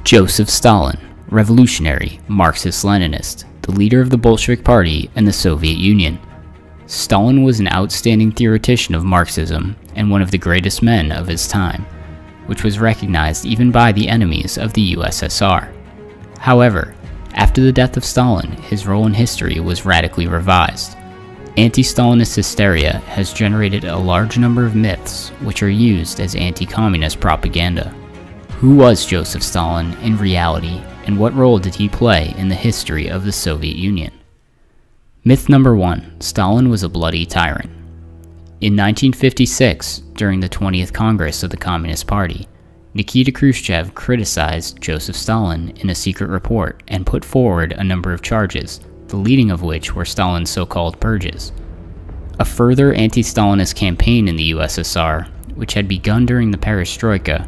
Joseph Stalin, revolutionary, Marxist-Leninist, the leader of the Bolshevik Party and the Soviet Union. Stalin was an outstanding theoretician of Marxism and one of the greatest men of his time, which was recognized even by the enemies of the USSR. However, after the death of Stalin, his role in history was radically revised. Anti-Stalinist hysteria has generated a large number of myths which are used as anti-communist propaganda. Who was Joseph Stalin in reality, and what role did he play in the history of the Soviet Union? Myth number 1. Stalin was a bloody tyrant. In 1956, during the 20th Congress of the Communist Party, Nikita Khrushchev criticized Joseph Stalin in a secret report and put forward a number of charges, the leading of which were Stalin's so-called purges. A further anti-Stalinist campaign in the USSR, which had begun during the Perestroika,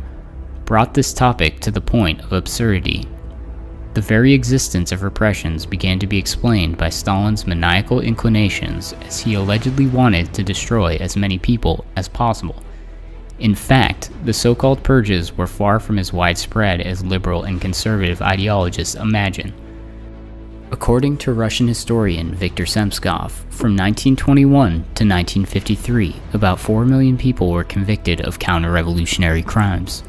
brought this topic to the point of absurdity. The very existence of repressions began to be explained by Stalin's maniacal inclinations, as he allegedly wanted to destroy as many people as possible. In fact, the so-called purges were far from as widespread as liberal and conservative ideologists imagine. According to Russian historian Viktor Semskov, from 1921 to 1953, about 4 million people were convicted of counter-revolutionary crimes.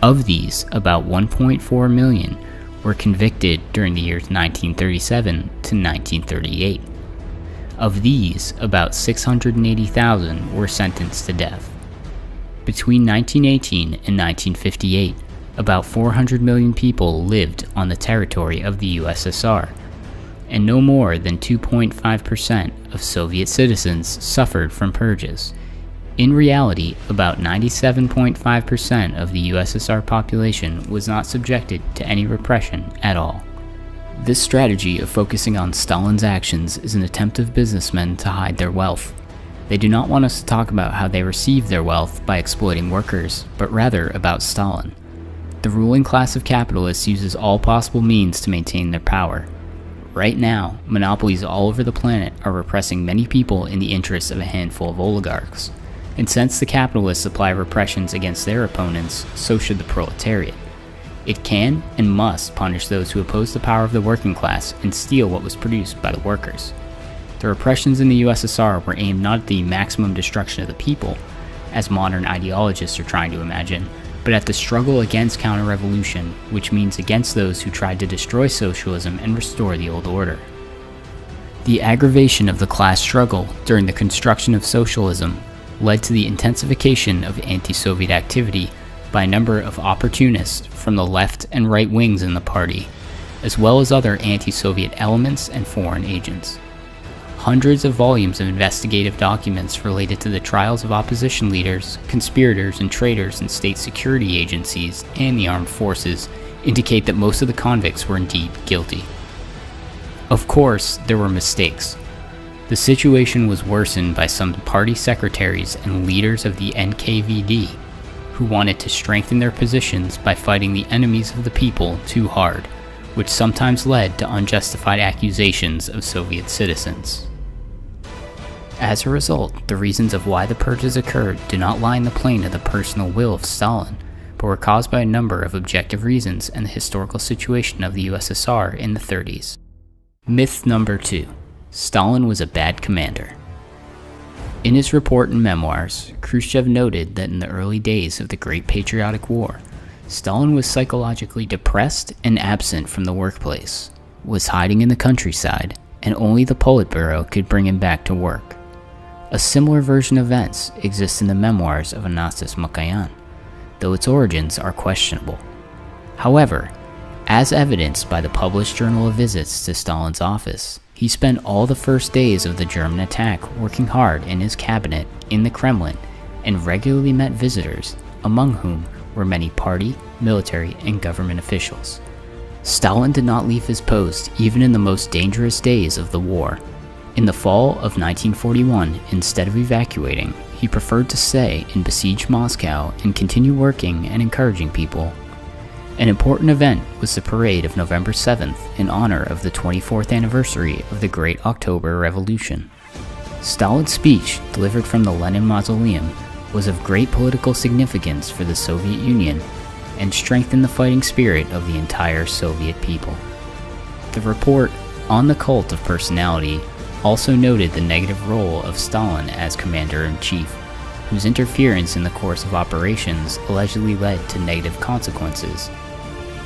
Of these, about 1.4 million were convicted during the years 1937 to 1938. Of these, about 680,000 were sentenced to death. Between 1918 and 1958, about 400 million people lived on the territory of the USSR, and no more than 2.5% of Soviet citizens suffered from purges. In reality, about 97.5% of the USSR population was not subjected to any repression at all. This strategy of focusing on Stalin's actions is an attempt of businessmen to hide their wealth. They do not want us to talk about how they received their wealth by exploiting workers, but rather about Stalin. The ruling class of capitalists uses all possible means to maintain their power. Right now, monopolies all over the planet are repressing many people in the interests of a handful of oligarchs. And since the capitalists apply repressions against their opponents, so should the proletariat. It can and must punish those who oppose the power of the working class and steal what was produced by the workers. The repressions in the USSR were aimed not at the maximum destruction of the people, as modern ideologists are trying to imagine, but at the struggle against counter-revolution, which means against those who tried to destroy socialism and restore the old order. The aggravation of the class struggle during the construction of socialism led to the intensification of anti-Soviet activity by a number of opportunists from the left and right wings in the party, as well as other anti-Soviet elements and foreign agents. Hundreds of volumes of investigative documents related to the trials of opposition leaders, conspirators, and traitors in state security agencies and the armed forces indicate that most of the convicts were indeed guilty. Of course, there were mistakes. The situation was worsened by some party secretaries and leaders of the NKVD, who wanted to strengthen their positions by fighting the enemies of the people too hard, which sometimes led to unjustified accusations of Soviet citizens. As a result, the reasons of why the purges occurred do not lie in the plane of the personal will of Stalin, but were caused by a number of objective reasons and the historical situation of the USSR in the 30s. Myth number 2. Stalin was a bad commander. In his report and memoirs, Khrushchev noted that in the early days of the Great Patriotic War, Stalin was psychologically depressed and absent from the workplace, was hiding in the countryside, and only the Politburo could bring him back to work. A similar version of events exists in the memoirs of Anastas Mikoyan, though its origins are questionable. However, as evidenced by the published journal of visits to Stalin's office, he spent all the first days of the German attack working hard in his cabinet in the Kremlin and regularly met visitors, among whom were many party, military, and government officials. Stalin did not leave his post even in the most dangerous days of the war. In the fall of 1941, instead of evacuating, he preferred to stay in besieged Moscow and continue working and encouraging people. An important event was the parade of November 7th in honor of the 24th anniversary of the Great October Revolution. Stalin's speech, delivered from the Lenin Mausoleum, was of great political significance for the Soviet Union and strengthen the fighting spirit of the entire Soviet people. The report on the cult of personality also noted the negative role of Stalin as commander-in-chief, whose interference in the course of operations allegedly led to negative consequences.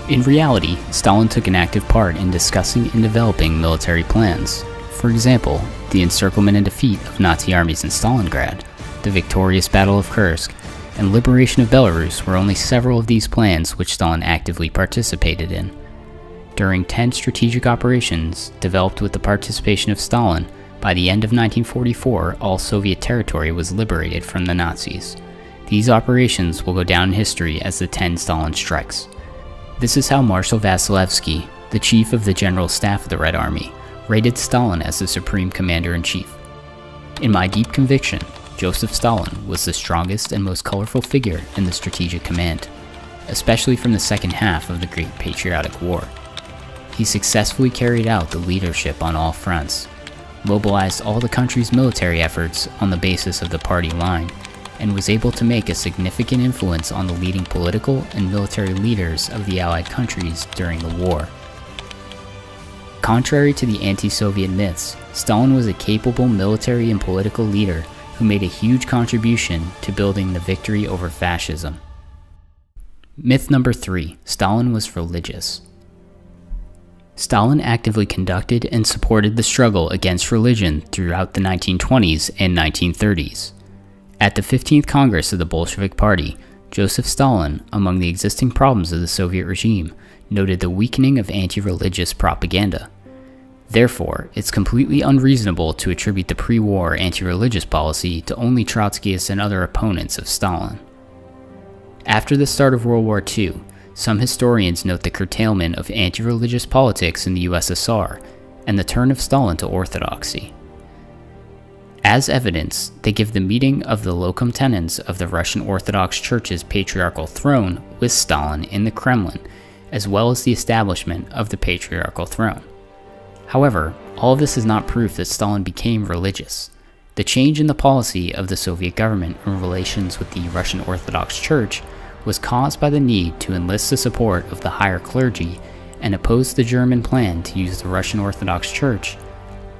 In reality, Stalin took an active part in discussing and developing military plans. For example, the encirclement and defeat of Nazi armies in Stalingrad, the victorious Battle of Kursk, and liberation of Belarus were only several of these plans which Stalin actively participated in. During 10 strategic operations developed with the participation of Stalin, by the end of 1944, all Soviet territory was liberated from the Nazis. These operations will go down in history as the 10 Stalin strikes. This is how Marshal Vasilevsky, the chief of the General Staff of the Red Army, rated Stalin as the Supreme Commander-in-Chief. In my deep conviction, Joseph Stalin was the strongest and most colorful figure in the strategic command, especially from the second half of the Great Patriotic War. He successfully carried out the leadership on all fronts, mobilized all the country's military efforts on the basis of the party line, and was able to make a significant influence on the leading political and military leaders of the Allied countries during the war. Contrary to the anti-Soviet myths, Stalin was a capable military and political leader who made a huge contribution to building the victory over fascism. Myth number 3, Stalin was religious. Stalin actively conducted and supported the struggle against religion throughout the 1920s and 1930s. At the 15th Congress of the Bolshevik Party, Joseph Stalin, among the existing problems of the Soviet regime, noted the weakening of anti-religious propaganda. Therefore, it's completely unreasonable to attribute the pre-war anti-religious policy to only Trotskyists and other opponents of Stalin. After the start of World War II, some historians note the curtailment of anti-religious politics in the USSR and the turn of Stalin to orthodoxy. As evidence, they give the meeting of the locum tenens of the Russian Orthodox Church's patriarchal throne with Stalin in the Kremlin, as well as the establishment of the patriarchal throne. However, all of this is not proof that Stalin became religious. The change in the policy of the Soviet government in relations with the Russian Orthodox Church was caused by the need to enlist the support of the higher clergy and oppose the German plan to use the Russian Orthodox Church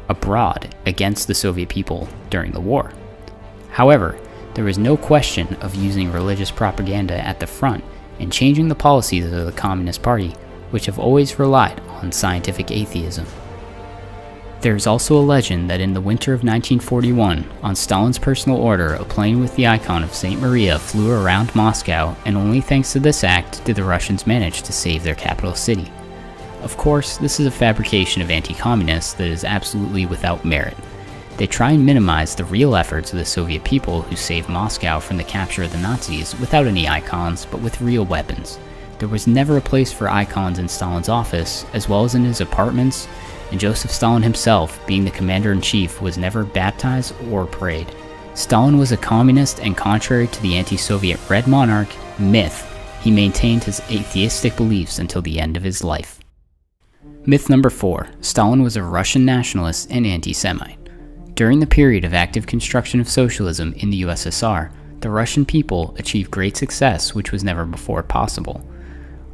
abroad against the Soviet people during the war. However, there was no question of using religious propaganda at the front and changing the policies of the Communist Party, which have always relied on scientific atheism. There is also a legend that in the winter of 1941, on Stalin's personal order, a plane with the icon of St. Maria flew around Moscow, and only thanks to this act did the Russians manage to save their capital city. Of course, this is a fabrication of anti-communists that is absolutely without merit. They try and minimize the real efforts of the Soviet people who saved Moscow from the capture of the Nazis without any icons, but with real weapons. There was never a place for icons in Stalin's office, as well as in his apartments, and Joseph Stalin himself, being the commander-in-chief, was never baptized or prayed. Stalin was a communist, and contrary to the anti-Soviet Red Monarch myth, he maintained his atheistic beliefs until the end of his life. Myth number 4. Stalin was a Russian nationalist and anti-Semite. During the period of active construction of socialism in the USSR, the Russian people achieved great success which was never before possible.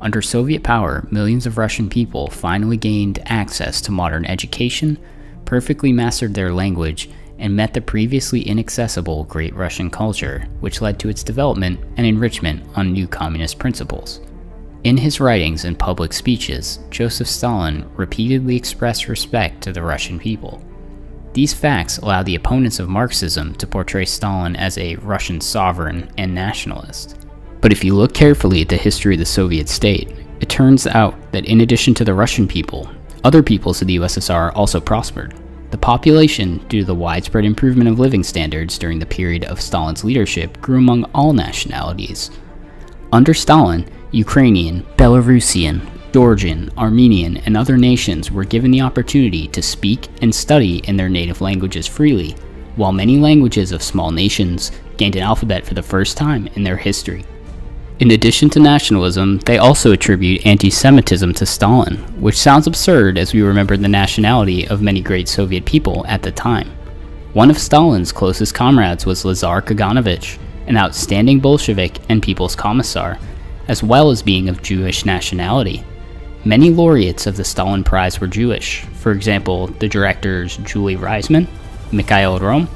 Under Soviet power, millions of Russian people finally gained access to modern education, perfectly mastered their language, and met the previously inaccessible Great Russian culture, which led to its development and enrichment on new communist principles. In his writings and public speeches, Joseph Stalin repeatedly expressed respect to the Russian people. These facts allow the opponents of Marxism to portray Stalin as a Russian sovereign and nationalist. But if you look carefully at the history of the Soviet state, it turns out that in addition to the Russian people, other peoples of the USSR also prospered. The population, due to the widespread improvement of living standards during the period of Stalin's leadership, grew among all nationalities. Under Stalin, Ukrainian, Belarusian, Georgian, Armenian, and other nations were given the opportunity to speak and study in their native languages freely, while many languages of small nations gained an alphabet for the first time in their history. In addition to nationalism, they also attribute anti-Semitism to Stalin, which sounds absurd as we remember the nationality of many great Soviet people at the time. One of Stalin's closest comrades was Lazar Kaganovich, an outstanding Bolshevik and People's Commissar, as well as being of Jewish nationality. Many laureates of the Stalin Prize were Jewish. For example, the directors Julie Reisman, Mikhail Rohm,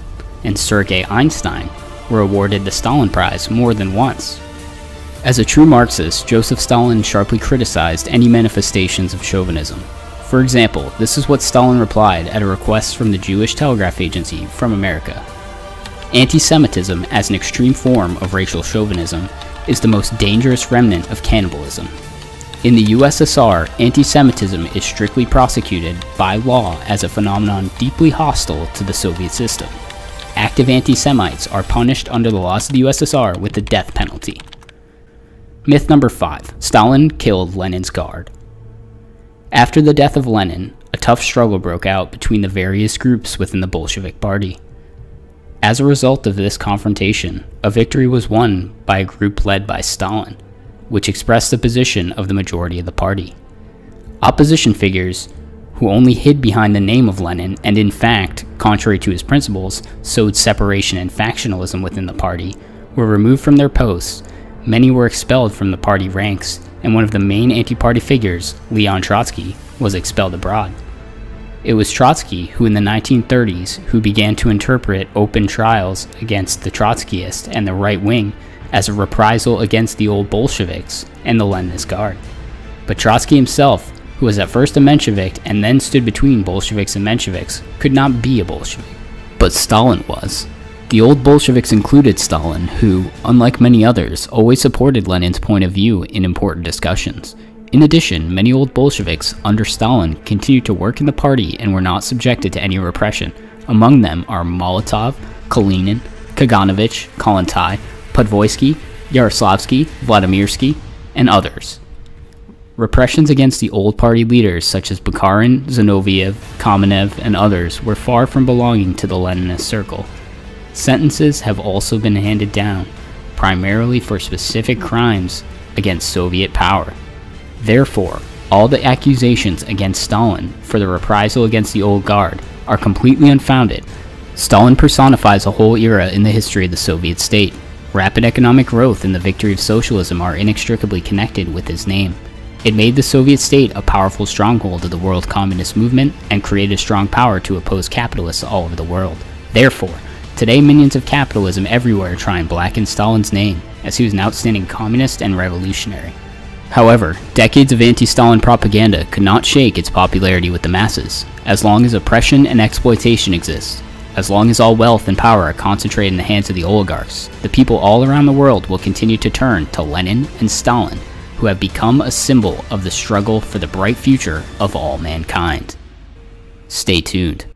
and Sergei Einstein were awarded the Stalin Prize more than once. As a true Marxist, Joseph Stalin sharply criticized any manifestations of chauvinism. For example, this is what Stalin replied at a request from the Jewish Telegraph Agency from America. Anti-Semitism, as an extreme form of racial chauvinism, is the most dangerous remnant of cannibalism. In the USSR, anti-Semitism is strictly prosecuted by law as a phenomenon deeply hostile to the Soviet system. Active anti-Semites are punished under the laws of the USSR with the death penalty. Myth number 5. Stalin killed Lenin's guard. After the death of Lenin, a tough struggle broke out between the various groups within the Bolshevik Party. As a result of this confrontation, a victory was won by a group led by Stalin, which expressed the position of the majority of the party. Opposition figures, who only hid behind the name of Lenin and in fact, contrary to his principles, sowed separation and factionalism within the party, were removed from their posts. Many were expelled from the party ranks, and one of the main anti-party figures, Leon Trotsky, was expelled abroad. It was Trotsky who in the 1930s who began to interpret open trials against the Trotskyists and the right wing as a reprisal against the old Bolsheviks and the Leninist Guard. But Trotsky himself, who was at first a Menshevik and then stood between Bolsheviks and Mensheviks, could not be a Bolshevik. But Stalin was. The old Bolsheviks included Stalin, who, unlike many others, always supported Lenin's point of view in important discussions. In addition, many old Bolsheviks under Stalin continued to work in the party and were not subjected to any repression. Among them are Molotov, Kalinin, Kaganovich, Kollontai, Podvoisky, Yaroslavsky, Vladimirsky, and others. Repressions against the old party leaders such as Bukharin, Zinoviev, Kamenev, and others were far from belonging to the Leninist circle. Sentences have also been handed down, primarily for specific crimes against Soviet power. Therefore, all the accusations against Stalin for the reprisal against the old guard are completely unfounded. Stalin personifies a whole era in the history of the Soviet state. Rapid economic growth and the victory of socialism are inextricably connected with his name. It made the Soviet state a powerful stronghold of the world communist movement and created strong power to oppose capitalists all over the world. Therefore, today minions of capitalism everywhere try and blacken Stalin's name, as he was an outstanding communist and revolutionary. However, decades of anti-Stalin propaganda could not shake its popularity with the masses. As long as oppression and exploitation exist, as long as all wealth and power are concentrated in the hands of the oligarchs, the people all around the world will continue to turn to Lenin and Stalin, who have become a symbol of the struggle for the bright future of all mankind. Stay tuned.